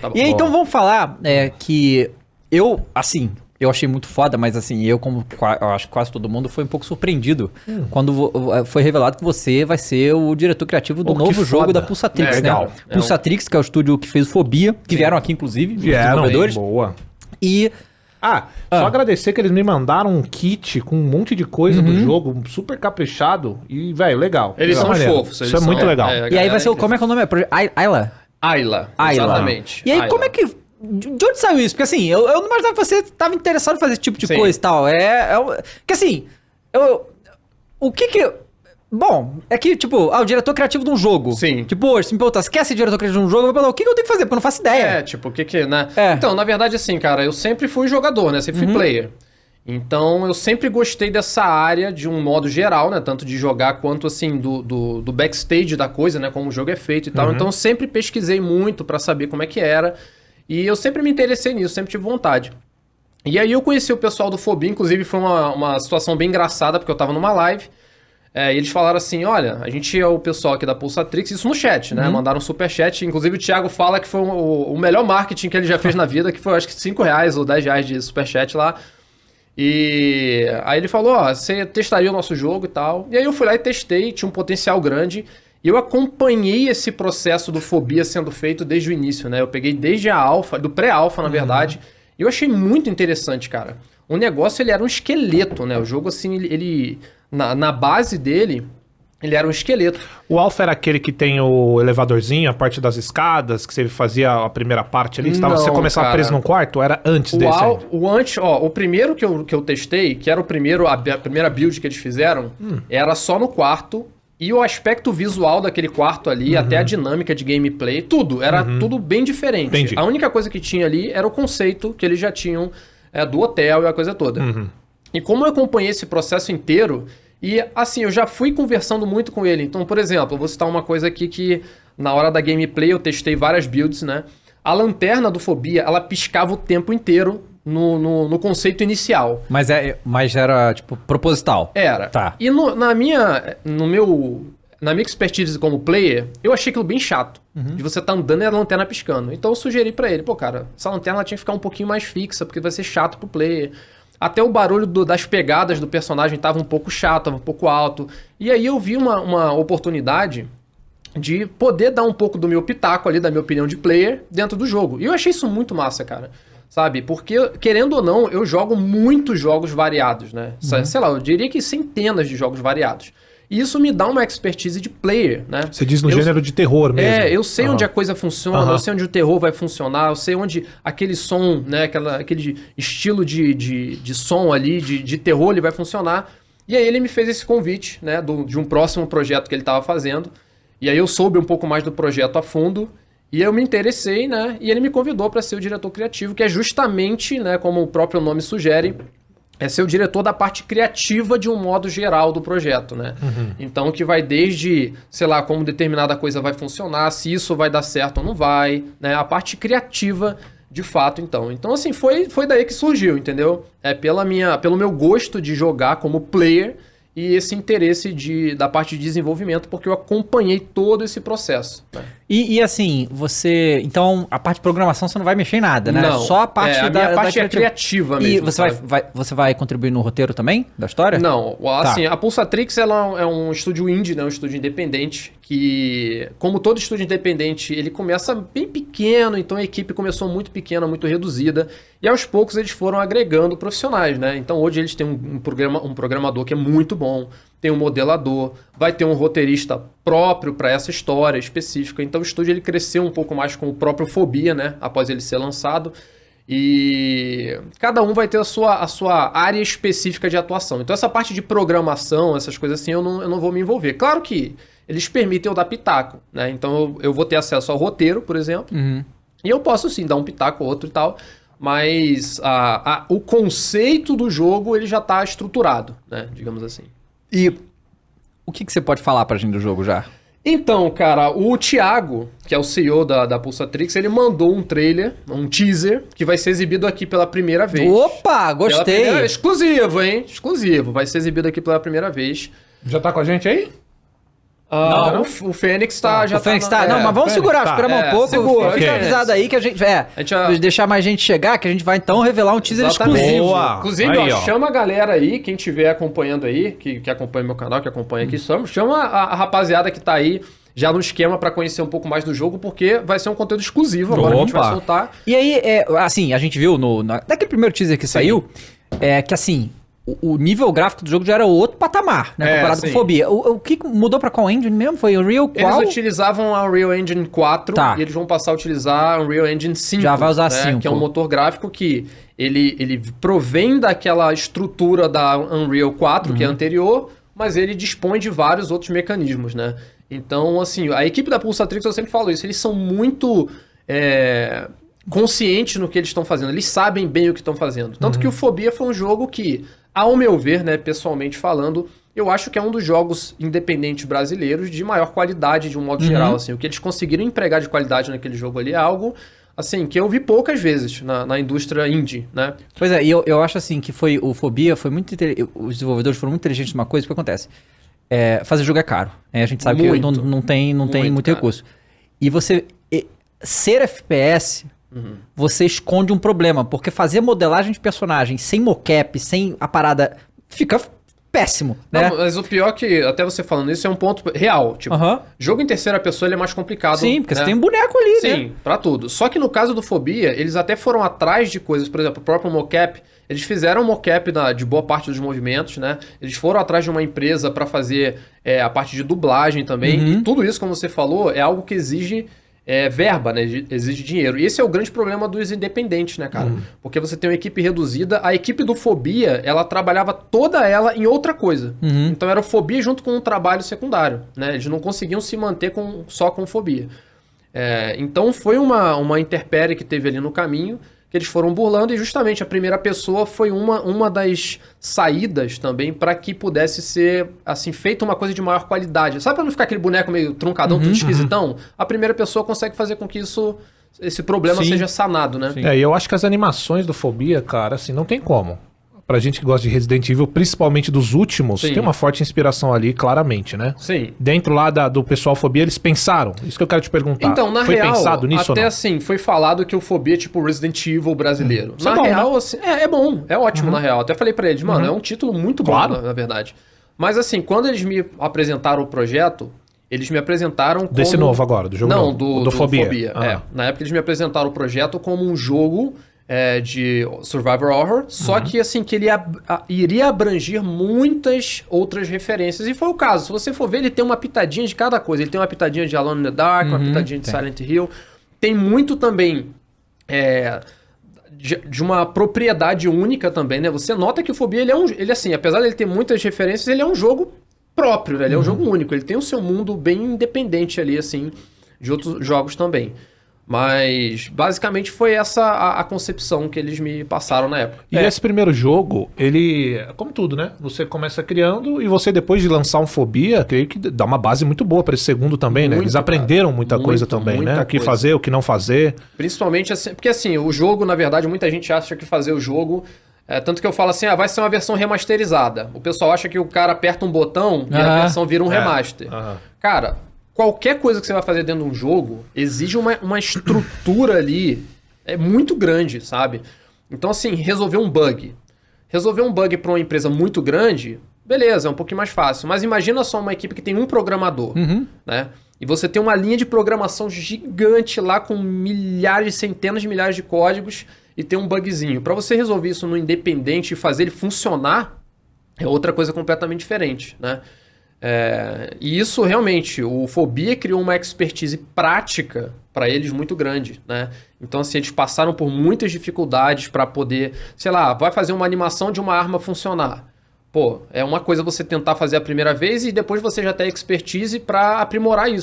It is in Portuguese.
Tá bom. E aí, então vamos falar que eu achei muito foda, mas assim, eu acho que quase todo mundo foi um pouco surpreendido quando foi revelado que você vai ser o diretor criativo do novo jogo foda. da Pulsatrix, né? Legal. Pulsatrix, que é o estúdio que fez o Fobia, que vieram aqui, inclusive, os desenvolvedores. Boa. E Só agradecer que eles me mandaram um kit com um monte de coisa do jogo, super caprichado e, velho, legal. Eles Legal. são Maneiro. fofos. Isso é muito legal. e aí vai ser, como é que é o nome? Ayla? Ayla, exatamente. E aí, Ayla. como é que... De onde saiu isso? Porque assim, eu não imaginava que você estava interessado em fazer esse tipo de Sim. coisa e tal. Que assim, o que... Bom, é que, tipo, o diretor criativo de um jogo. Sim. Tipo, hoje, se me perguntar, você quer ser diretor criativo de um jogo? Eu vou falar, o que eu tenho que fazer? Porque eu não faço ideia. Tipo, o que, né? É. Então, na verdade, assim, cara, eu sempre fui jogador, né? Sempre fui player. Então, eu sempre gostei dessa área de um modo geral, né? Tanto de jogar quanto, assim, do backstage da coisa, né? Como o jogo é feito e tal. Então, eu sempre pesquisei muito pra saber como é que era. E eu sempre me interessei nisso, sempre tive vontade. E aí, eu conheci o pessoal do Fobia, inclusive foi uma situação bem engraçada, porque eu tava numa live. E eles falaram assim, olha, a gente é o pessoal aqui da Pulsatrix, isso no chat, né? Mandaram um superchat, inclusive o Thiago fala que foi o melhor marketing que ele já fez na vida, que foi acho que R$5 ou R$10 de superchat lá. E aí ele falou, você testaria o nosso jogo e tal. E aí eu fui lá e testei, tinha um potencial grande. E eu acompanhei esse processo do Fobia sendo feito desde o início, né? Eu peguei desde a alfa, do pré-alfa, na verdade. E eu achei muito interessante, cara. O negócio, ele era um esqueleto, né? O jogo, assim, ele na base dele, ele era um esqueleto. O Alpha era aquele que tem o elevadorzinho, a parte das escadas, que você fazia a primeira parte ali, que você começava preso num quarto, ou era antes desse ainda? O primeiro que eu testei, que era a primeira build que eles fizeram, era só no quarto. E o aspecto visual daquele quarto ali, até a dinâmica de gameplay, tudo, era tudo bem diferente. Entendi. A única coisa que tinha ali era o conceito que eles já tinham do hotel e a coisa toda. E como eu acompanhei esse processo inteiro, e assim, eu já fui conversando muito com ele. Então, por exemplo, eu vou citar uma coisa aqui que na hora da gameplay eu testei várias builds, né? A lanterna do Fobia, ela piscava o tempo inteiro no conceito inicial. Mas era, tipo, proposital. Era. Tá. E na minha expertise como player, eu achei aquilo bem chato. De você tá andando e a lanterna piscando. Então eu sugeri pra ele, cara, essa lanterna ela tinha que ficar um pouquinho mais fixa, porque vai ser chato pro player. Até o barulho das pegadas do personagem tava um pouco chato, tava um pouco alto. E aí eu vi uma oportunidade de poder dar um pouco do meu pitaco ali, da minha opinião de player, dentro do jogo. E eu achei isso muito massa, cara. Sabe? Porque, querendo ou não, eu jogo muitos jogos variados, né? Sei lá, eu diria que centenas de jogos variados. E isso me dá uma expertise de player, né? Você diz no gênero de terror mesmo. Eu sei onde a coisa funciona, eu sei onde o terror vai funcionar, eu sei onde aquele som, né? Aquele estilo de som ali, de terror, ele vai funcionar. E aí ele me fez esse convite, né? De um próximo projeto que ele estava fazendo. E aí eu soube um pouco mais do projeto a fundo. E eu me interessei, né? E ele me convidou para ser o diretor criativo, que é justamente, né? Como o próprio nome sugere, é ser o diretor da parte criativa de um modo geral do projeto, né? Então, que vai desde, sei lá, como determinada coisa vai funcionar, se isso vai dar certo ou não vai, né? A parte criativa, de fato, então. Então, assim, foi daí que surgiu, entendeu? Pelo meu gosto de jogar como player e esse interesse da parte de desenvolvimento, porque eu acompanhei todo esse processo, né? E assim, você... Então, a parte de programação você não vai mexer em nada, né? Não. Só a parte a minha parte é criativa mesmo. E você vai contribuir no roteiro também da história? Não. Assim, a Pulsatrix ela é um estúdio indie, né? Um estúdio independente, que, como todo estúdio independente, ele começa bem pequeno, então a equipe começou muito pequena, muito reduzida, e aos poucos eles foram agregando profissionais, né? Então hoje eles têm um programador que é muito bom, tem um modelador, vai ter um roteirista próprio para essa história específica. Então o estúdio ele cresceu um pouco mais com o próprio Fobia, né? Após ele ser lançado. E cada um vai ter a sua área específica de atuação. Então essa parte de programação, essas coisas assim, eu não vou me envolver. Claro que eles permitem eu dar pitaco, né? Então eu vou ter acesso ao roteiro, por exemplo. E eu posso sim dar um pitaco ou outro e tal. Mas o conceito do jogo ele já está estruturado, né? Digamos assim. E o que você pode falar pra gente do jogo já? Então, cara, o Thiago, que é o CEO da Pulsatrix, ele mandou um trailer, um teaser, que vai ser exibido aqui pela primeira vez. Opa, gostei! Exclusivo, hein? Exclusivo. Vai ser exibido aqui pela primeira vez. Já tá com a gente aí? Não. O Fênix tá, já o Fênix tá... Não, mas vamos segurar, esperamos um pouco. Segura, fica avisado aí que a gente... deixar mais gente chegar, que a gente vai então revelar um teaser exclusivo. Boa. Inclusive, aí, ó, chama a galera aí, quem estiver acompanhando aí, que acompanha meu canal, que acompanha aqui, chama a rapaziada que tá aí já no esquema pra conhecer um pouco mais do jogo, porque vai ser um conteúdo exclusivo agora que a gente vai soltar. E aí, assim, a gente viu naquele primeiro teaser que saiu, que assim... O nível gráfico do jogo já era outro patamar, né? Comparado com Fobia. O que mudou pra qual engine mesmo? Foi o Unreal 4? Eles utilizavam a Unreal Engine 4 e eles vão passar a utilizar a Unreal Engine 5. Já vai usar 5. Que é um motor gráfico que ele provém daquela estrutura da Unreal 4, que é anterior, mas ele dispõe de vários outros mecanismos, né? Então, assim, a equipe da Pulsatrix, eu sempre falo isso, eles são muito... conscientes no que eles estão fazendo. Eles sabem bem o que estão fazendo. Tanto que o Fobia foi um jogo que... Ao meu ver, né, pessoalmente falando, eu acho que é um dos jogos independentes brasileiros de maior qualidade, de um modo geral, assim. O que eles conseguiram empregar de qualidade naquele jogo ali é algo, assim, que eu vi poucas vezes na indústria indie, né? Pois é, e eu acho, assim, que o Fobia foi muito... Os desenvolvedores foram muito inteligentes numa coisa, o que acontece? Fazer jogo é caro. A gente sabe que não tem muito recurso. E você... Ser FPS... Você esconde um problema, porque fazer modelagem de personagem sem mocap, sem a parada, fica péssimo, né? Não, mas o pior é que, até você falando isso, é um ponto real. Tipo, jogo em terceira pessoa ele é mais complicado. Sim, porque você tem um boneco ali, né? Sim, pra tudo. Só que no caso do Fobia, eles até foram atrás de coisas, por exemplo, o próprio mocap, eles fizeram mocap de boa parte dos movimentos, né? Eles foram atrás de uma empresa pra fazer a parte de dublagem também. E tudo isso, como você falou, é algo que exige... verba, né? Exige dinheiro. E esse é o grande problema dos independentes, né, cara? Porque você tem uma equipe reduzida. A equipe do Fobia, ela trabalhava toda ela em outra coisa. Então era o Fobia junto com um trabalho secundário, né? Eles não conseguiam se manter só com Fobia. Então foi uma intempérie que teve ali no caminho, que eles foram burlando, e justamente a primeira pessoa foi uma das saídas também para que pudesse ser, assim, feita uma coisa de maior qualidade. Sabe, para não ficar aquele boneco meio truncadão, tudo esquisitão? A primeira pessoa consegue fazer com que esse problema seja sanado, né? E eu acho que as animações do Fobia, cara, assim, não tem como. Pra gente que gosta de Resident Evil, principalmente dos últimos, tem uma forte inspiração ali, claramente, né? Sim. Dentro lá do pessoal Fobia, eles pensaram? Isso que eu quero te perguntar. Então, na foi real, pensado nisso até ou não? assim, foi falado que o Fobia é tipo Resident Evil brasileiro. Isso Na é bom, real, né? assim, é bom, é ótimo na real. Até falei pra eles, mano, é um título muito bom, na verdade. Mas assim, quando eles me apresentaram o projeto, eles me apresentaram como... Desse novo agora, do jogo Não, novo. do Fobia. Na época eles me apresentaram o projeto como um jogo de survival horror, só que assim, que ele iria abranger muitas outras referências, e foi o caso. Se você for ver, ele tem uma pitadinha de cada coisa. Ele tem uma pitadinha de Alone in the Dark, uma pitadinha de Silent Hill. Tem muito também de uma propriedade única também, né? Você nota que o Fobia, ele assim, apesar de ele ter muitas referências, ele é um jogo próprio, né? Ele é um jogo único. Ele tem o seu mundo bem independente ali, assim, de outros jogos também. Mas, basicamente, foi essa a concepção que eles me passaram na época. E esse primeiro jogo, ele... Como tudo, né? Você começa criando e você, depois de lançar um Fobia, creio que dá uma base muito boa para esse segundo também, né? Eles aprenderam muita coisa também, né? O que fazer, o que não fazer. Principalmente, assim, porque assim, o jogo, na verdade, muita gente acha que fazer o jogo... tanto que eu falo assim, vai ser uma versão remasterizada. O pessoal acha que o cara aperta um botão e a versão vira um remaster. Cara... Qualquer coisa que você vai fazer dentro de um jogo exige uma estrutura ali muito grande, sabe? Então, assim, resolver um bug. Resolver um bug para uma empresa muito grande, beleza, é um pouquinho mais fácil. Mas imagina só uma equipe que tem um programador, né? E você tem uma linha de programação gigante lá com milhares, centenas de milhares de códigos e tem um bugzinho. Para você resolver isso no independente e fazer ele funcionar, é outra coisa completamente diferente, né? E isso realmente, o Fobia criou uma expertise prática para eles muito grande, né? Então, assim, eles passaram por muitas dificuldades para poder, sei lá, vai fazer uma animação de uma arma funcionar. Pô, é uma coisa você tentar fazer a primeira vez e depois você já ter expertise para aprimorar isso.